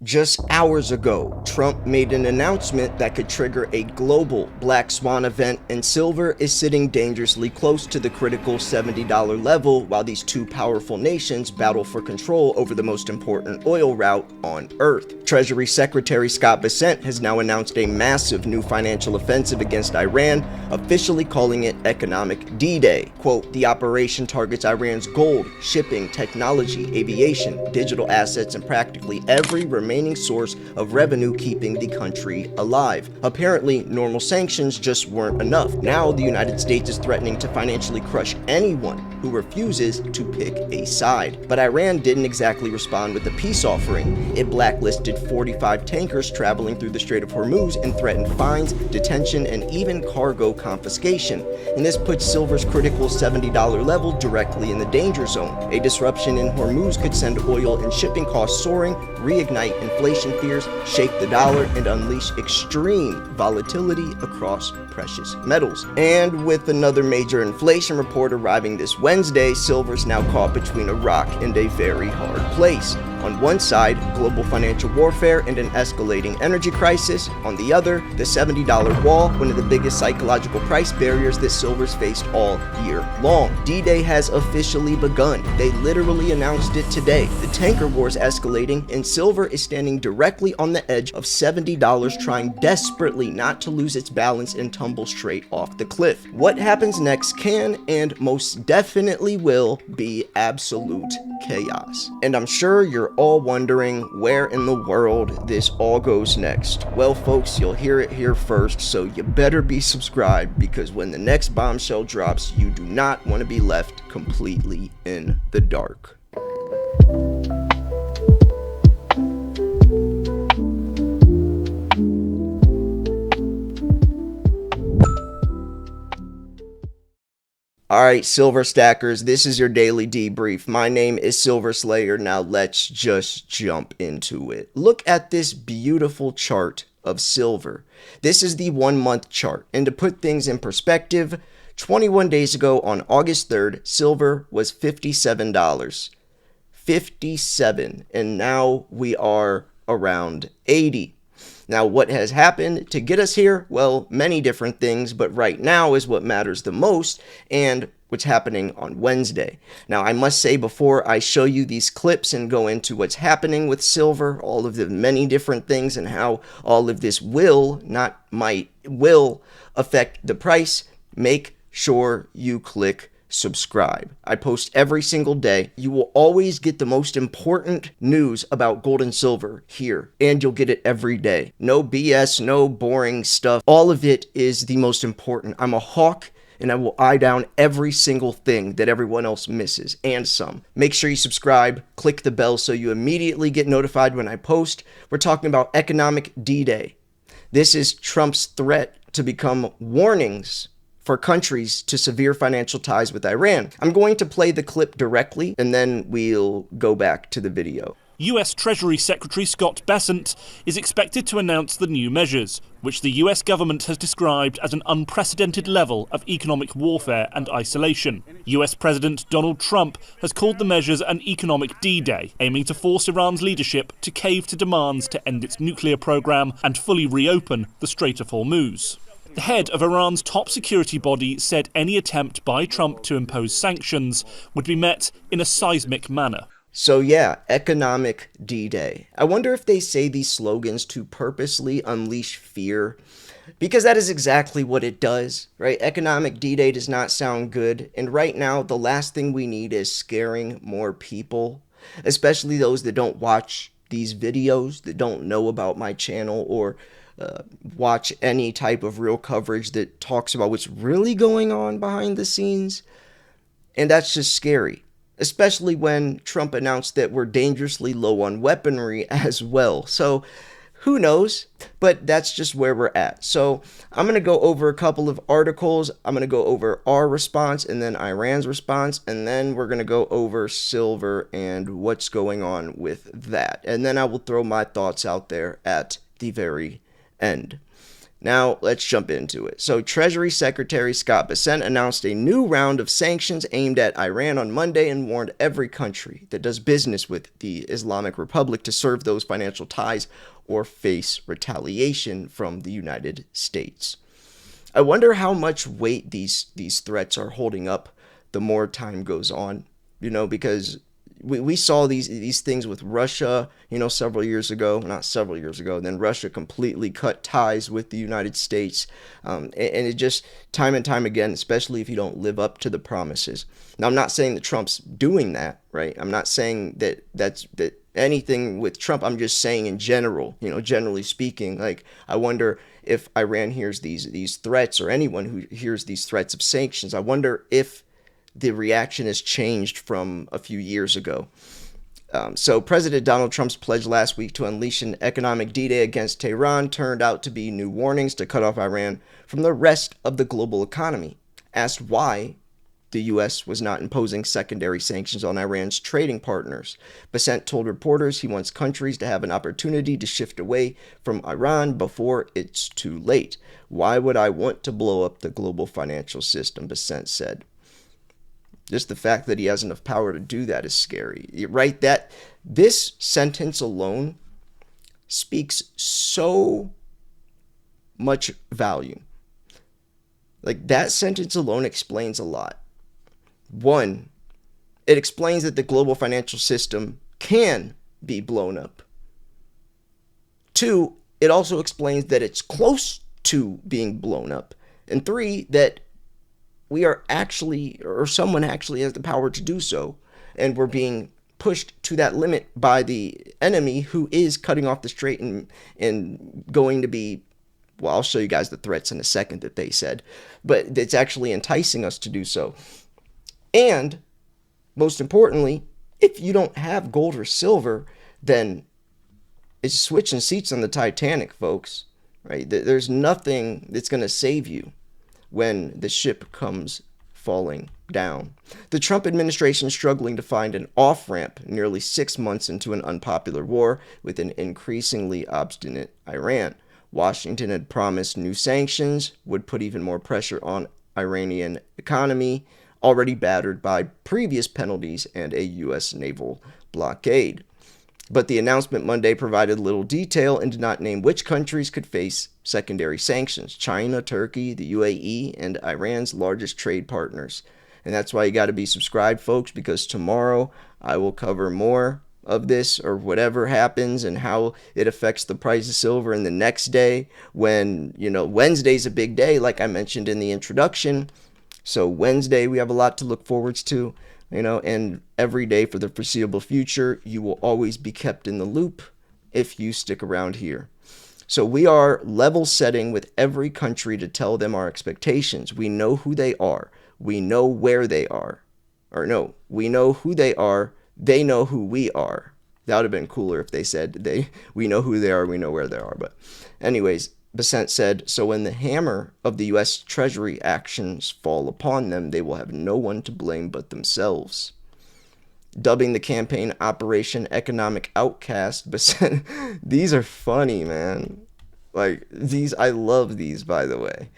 Just hours ago, Trump made an announcement that could trigger a global black swan event, and silver is sitting dangerously close to the critical $70 level while these two powerful nations battle for control over the most important oil route on Earth. Treasury Secretary Scott Bessent has now announced a massive new financial offensive against Iran, officially calling it Economic D-Day. Quote, "The operation targets Iran's gold, shipping, technology, aviation, digital assets, and practically every remaining source of revenue keeping the country alive. Apparently, normal sanctions just weren't enough. Now, the United States is threatening to financially crush anyone who refuses to pick a side. But Iran didn't exactly respond with a peace offering. It blacklisted 45 tankers traveling through the Strait of Hormuz and threatened fines, detention, and even cargo confiscation. And this puts silver's critical $70 level directly in the danger zone. A disruption in Hormuz could send oil and shipping costs soaring, reignite inflation fears, shake the dollar, and unleash extreme volatility across precious metals. And with another major inflation report arriving this Wednesday, silver's now caught between a rock and a very hard place. On one side, global financial warfare and an escalating energy crisis. On the other, the $70 wall, one of the biggest psychological price barriers that silver's faced all year long. D-Day has officially begun. They literally announced it today. The tanker war's escalating, and silver is standing directly on the edge of $70, trying desperately not to lose its balance and tumble straight off the cliff. What happens next can, and most definitely will, be absolute chaos. And I'm sure you're all wondering where in the world this all goes next. Well, folks, you'll hear it here first, so you better be subscribed, because when the next bombshell drops, you do not want to be left completely in the dark. Alright, Silver Stackers, this is your daily debrief. My name is Silver Slayer. Now let's just jump into it. Look at this beautiful chart of silver. This is the 1 month chart. And to put things in perspective, 21 days ago on August 3rd, silver was $57. 57. And now we are around 80. Now, what has happened to get us here? Well, many different things, but right now is what matters the most, and what's happening on Wednesday. Now, I must say before I show you these clips and go into what's happening with silver, all of the many different things and how all of this will, not might, will affect the price, make sure you click subscribe. I post every single day. You will always get the most important news about gold and silver here, and you'll get it every day. No BS, no boring stuff. All of it is the most important. I'm a hawk, and I will eye down every single thing that everyone else misses, and some. Make sure you subscribe, click the bell so you immediately get notified when I post. We're talking about Economic D-Day. This is Trump's threat to become warnings for countries to severe financial ties with Iran. I'm going to play the clip directly, and then we'll go back to the video. US Treasury Secretary Scott Bessent is expected to announce the new measures, which the US government has described as an unprecedented level of economic warfare and isolation. US President Donald Trump has called the measures an economic D-Day, aiming to force Iran's leadership to cave to demands to end its nuclear program and fully reopen the Strait of Hormuz. The head of Iran's top security body said any attempt by Trump to impose sanctions would be met in a seismic manner. So yeah, Economic D-Day. I wonder if they say these slogans to purposely unleash fear, because that is exactly what it does, right? Economic D-Day does not sound good, and right now the last thing we need is scaring more people, especially those that don't watch these videos, that don't know about my channel, or watch any type of real coverage that talks about what's really going on behind the scenes. And that's just scary, especially when Trump announced that we're dangerously low on weaponry as well. So who knows? But that's just where we're at. So I'm going to go over a couple of articles. I'm going to go over our response and then Iran's response. And then we're going to go over silver and what's going on with that. And then I will throw my thoughts out there at the very end. Now, let's jump into it. So, Treasury Secretary Scott Bessent announced a new round of sanctions aimed at Iran on Monday and warned every country that does business with the Islamic Republic to serve those financial ties or face retaliation from the United States. I wonder how much weight these threats are holding up the more time goes on, because we saw these things with Russia, several years ago, not several years ago. Then Russia completely cut ties with the United States, and it just time and time again, especially if you don't live up to the promises. Now, I'm not saying that Trump's doing that, right? I'm not saying that anything with Trump. I'm just saying in general, generally speaking, like I wonder if Iran hears these threats, or anyone who hears these threats of sanctions. I wonder if the reaction has changed from a few years ago. So President Donald Trump's pledge last week to unleash an economic D-Day against Tehran turned out to be new warnings to cut off Iran from the rest of the global economy. Asked why the U.S. was not imposing secondary sanctions on Iran's trading partners, Bessent told reporters he wants countries to have an opportunity to shift away from Iran before it's too late. Why would I want to blow up the global financial system, Bessent said. Just the fact that he has enough power to do that is scary, right? That this sentence alone speaks so much value. Like, that sentence alone explains a lot. One, it explains that the global financial system can be blown up. Two, it also explains that it's close to being blown up. And three, that we are actually, or someone actually has the power to do so, and we're being pushed to that limit by the enemy, who is cutting off the strait and going to be, well, I'll show you guys the threats in a second that they said, but it's actually enticing us to do so. And most importantly, if you don't have gold or silver, then it's switching seats on the Titanic, folks, right? There's nothing that's going to save you when the ship comes falling down. The Trump administration is struggling to find an off-ramp nearly 6 months into an unpopular war with an increasingly obstinate Iran. Washington had promised new sanctions would put even more pressure on Iranian economy, already battered by previous penalties and a U.S. naval blockade. But the announcement Monday provided little detail and did not name which countries could face secondary sanctions: China, Turkey, the UAE, and Iran's largest trade partners. And that's why you got to be subscribed, folks, because tomorrow I will cover more of this, or whatever happens, and how it affects the price of silver. And the next day, when, Wednesday's a big day, like I mentioned in the introduction. So Wednesday, we have a lot to look forward to. And every day for the foreseeable future, you will always be kept in the loop if you stick around here. So we are level setting with every country to tell them our expectations. We know who they are. We know where they are. Or no, we know who they are. They know who we are. That would have been cooler if they said we know who they are, we know where they are. But anyways, Bessent said, so when the hammer of the U.S. Treasury actions fall upon them, they will have no one to blame but themselves. Dubbing the campaign Operation Economic Outcast, Bessent, these are funny, man. Like, these, I love these, by the way.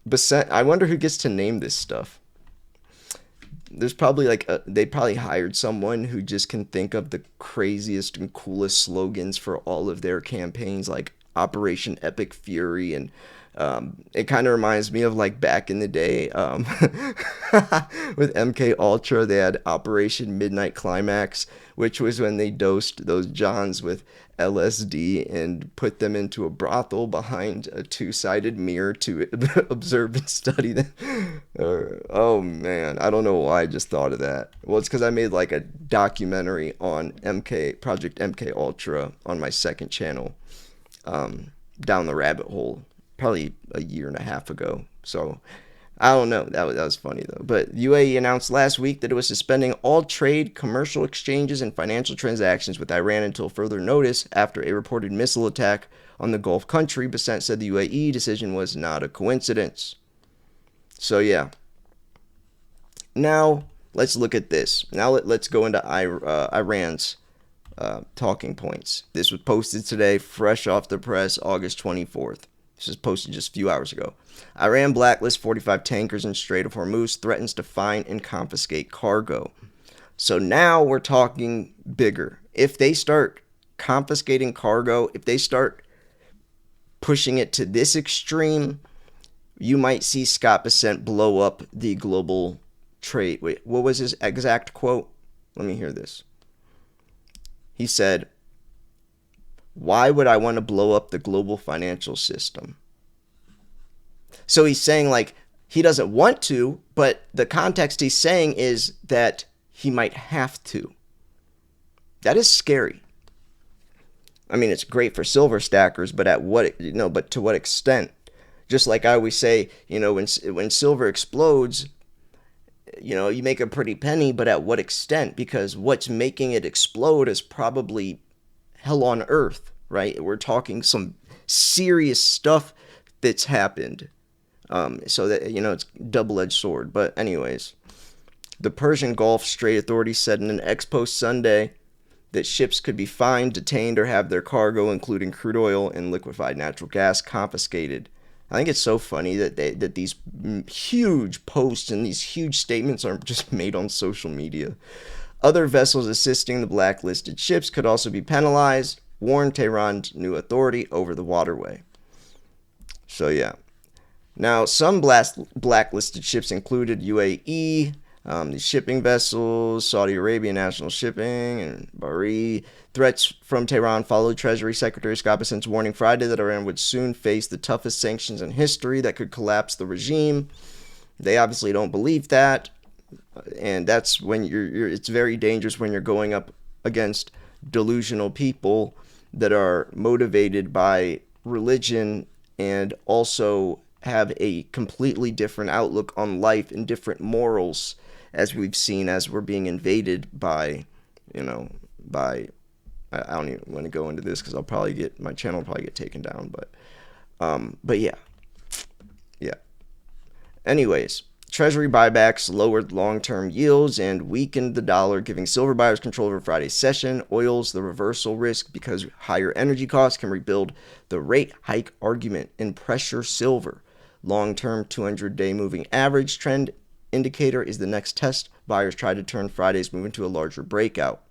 Bessent, I wonder who gets to name this stuff. There's probably they probably hired someone who just can think of the craziest and coolest slogans for all of their campaigns, like Operation Epic Fury, and it kind of reminds me of like back in the day with MK Ultra. They had Operation Midnight Climax, which was when they dosed those Johns with LSD and put them into a brothel behind a two-sided mirror to observe and study them. Oh man, I don't know why I just thought of that. Well, it's because I made like a documentary on Project MK Ultra on my second channel, Down the Rabbit Hole, probably a year and a half ago. So I don't know. That was funny though. But UAE announced last week that it was suspending all trade, commercial exchanges, and financial transactions with Iran until further notice after a reported missile attack on the Gulf country. Bessent said the UAE decision was not a coincidence. So yeah. Now let's look at this. Now let's go into Iran's talking points. This was posted today, fresh off the press, August 24th. This was posted just a few hours ago. Iran blacklists 45 tankers in Strait of Hormuz, threatens to fine and confiscate cargo. So now we're talking bigger. If they start confiscating cargo, if they start pushing it to this extreme, you might see Scott Bessent blow up the global trade. Wait, what was his exact quote? Let me hear this. He said, "Why would I want to blow up the global financial system?" So he's saying, like, he doesn't want to, but the context he's saying is that he might have to. That is scary. I mean, it's great for silver stackers, but but to what extent? Just like I always say, when silver explodes, you make a pretty penny, but at what extent? Because what's making it explode is probably hell on earth, right? We're talking some serious stuff that's happened. So that, it's double-edged sword. But anyways, the Persian Gulf Strait Authority said in an ex-post Sunday that ships could be fined, detained, or have their cargo, including crude oil and liquefied natural gas, confiscated. I think it's so funny that these huge posts and these huge statements are just made on social media. Other vessels assisting the blacklisted ships could also be penalized, warned Tehran's new authority over the waterway. So yeah. Now, some blacklisted ships included UAE, the shipping vessels, Saudi Arabia National Shipping, and Bahrain. Threats from Tehran followed Treasury Secretary Scott Bessent's warning Friday that Iran would soon face the toughest sanctions in history that could collapse the regime. They obviously don't believe that, and that's when it's very dangerous when you're going up against delusional people that are motivated by religion and also have a completely different outlook on life and different morals, as we've seen as we're being invaded by I don't even want to go into this because my channel will probably get taken down, but yeah. Anyways, Treasury buybacks lowered long-term yields and weakened the dollar, giving silver buyers control over Friday's session. Oil's the reversal risk because higher energy costs can rebuild the rate hike argument and pressure silver. Long-term 200-day moving average trend indicator is the next test. Buyers try to turn Friday's move into a larger breakout.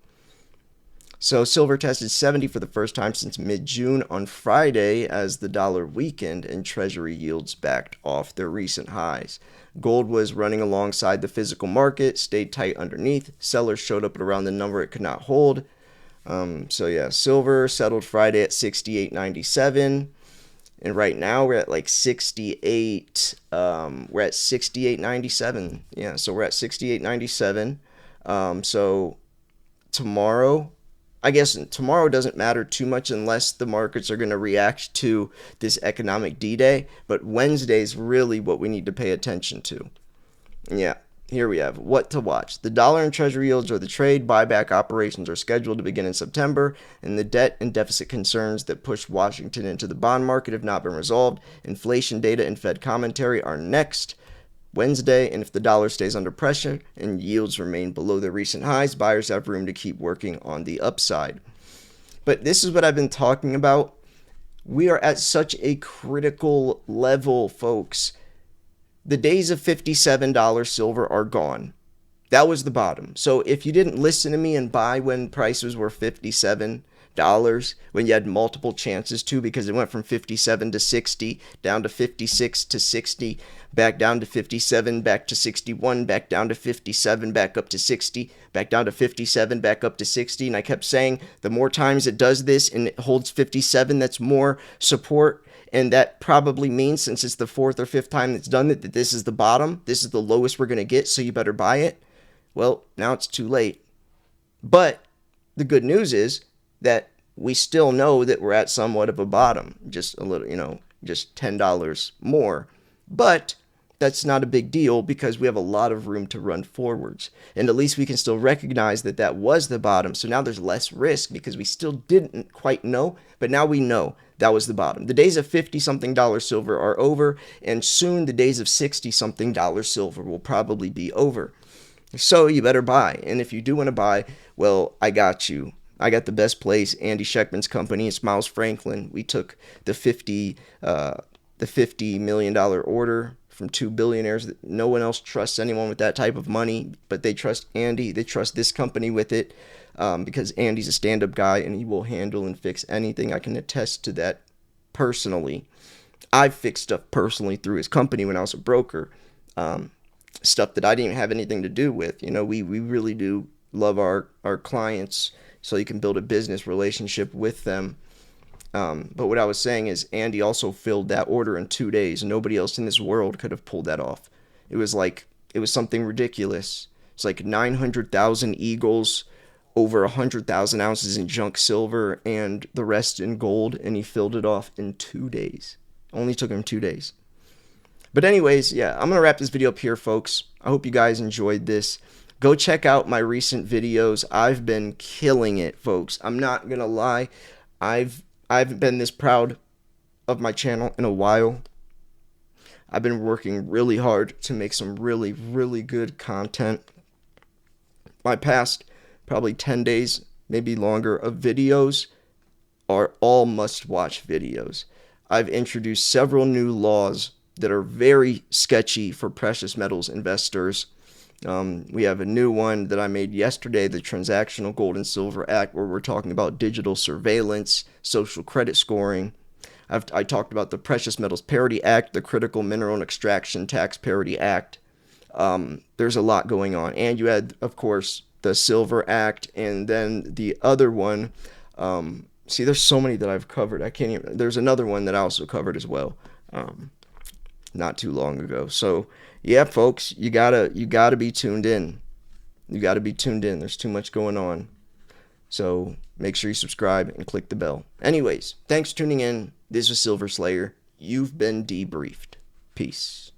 So silver tested 70 for the first time since mid-June on Friday as the dollar weakened and Treasury yields backed off their recent highs. Gold was running alongside the physical market, stayed tight underneath. Sellers showed up at around the number it could not hold. Silver settled Friday at 68.97. And right now we're at like 68. We're at 68.97. Yeah, so we're at 68.97. So tomorrow, I guess tomorrow doesn't matter too much unless the markets are going to react to this economic D-Day. But Wednesday is really what we need to pay attention to. Yeah, here we have what to watch. The dollar and treasury yields are the trade. Buyback operations are scheduled to begin in September. And the debt and deficit concerns that pushed Washington into the bond market have not been resolved. Inflation data and Fed commentary are next Wednesday, and if the dollar stays under pressure and yields remain below their recent highs, buyers have room to keep working on the upside. But this is what I've been talking about. We are at such a critical level, folks. The days of $57 silver are gone. That was the bottom. So if you didn't listen to me and buy when prices were $57, when you had multiple chances to, because it went from 57 to 60, down to 56 to 60, back down to 57, back to 61, back down to 57, back up to 60, back down to 57, back up to 60. And I kept saying the more times it does this and it holds 57, that's more support. And that probably means, since it's the fourth or fifth time it's done it, that this is the bottom. This is the lowest we're going to get, so you better buy it. Well, now it's too late. But the good news is that we still know that we're at somewhat of a bottom, just a little, just $10 more. But that's not a big deal because we have a lot of room to run forwards. And at least we can still recognize that that was the bottom. So now there's less risk because we still didn't quite know, but now we know that was the bottom. The days of $50-something silver are over, and soon the days of $60-something silver will probably be over. So you better buy. And if you do want to buy, well, I got you. I got the best place, Andy Schechtman's company. It's Miles Franklin. We took the $50 million order from two billionaires. No one else trusts anyone with that type of money, but they trust Andy. They trust this company with it, because Andy's a stand-up guy and he will handle and fix anything. I can attest to that personally. I've fixed stuff personally through his company when I was a broker, stuff that I didn't have anything to do with. You know, we really do love our clients, so you can build a business relationship with them. But what I was saying is Andy also filled that order in 2 days. Nobody else in this world could have pulled that off. It was something ridiculous. It's like 900,000 eagles, over 100,000 ounces in junk silver, and the rest in gold, and he filled it off in 2 days. Only took him 2 days. But anyways, yeah, I'm going to wrap this video up here, folks. I hope you guys enjoyed this. Go check out my recent videos. I've been killing it, folks. I'm not going to lie. I haven't been this proud of my channel in a while. I've been working really hard to make some really, really good content. My past probably 10 days, maybe longer, of videos are all must-watch videos. I've introduced several new laws that are very sketchy for precious metals investors. We have a new one that I made yesterday, the Transactional Gold and Silver Act, where we're talking about digital surveillance, social credit scoring. I talked about the Precious Metals Parity Act, the Critical Mineral and Extraction Tax Parity Act. There's a lot going on. And you had, of course, the Silver Act, and then the other one. See, there's so many that I've covered. I can't even. There's another one that I also covered as well, not too long ago. So yeah, folks, you gotta be tuned in. You gotta be tuned in. There's too much going on. So make sure you subscribe and click the bell. Anyways, thanks for tuning in. This was Silver Slayer. You've been debriefed. Peace.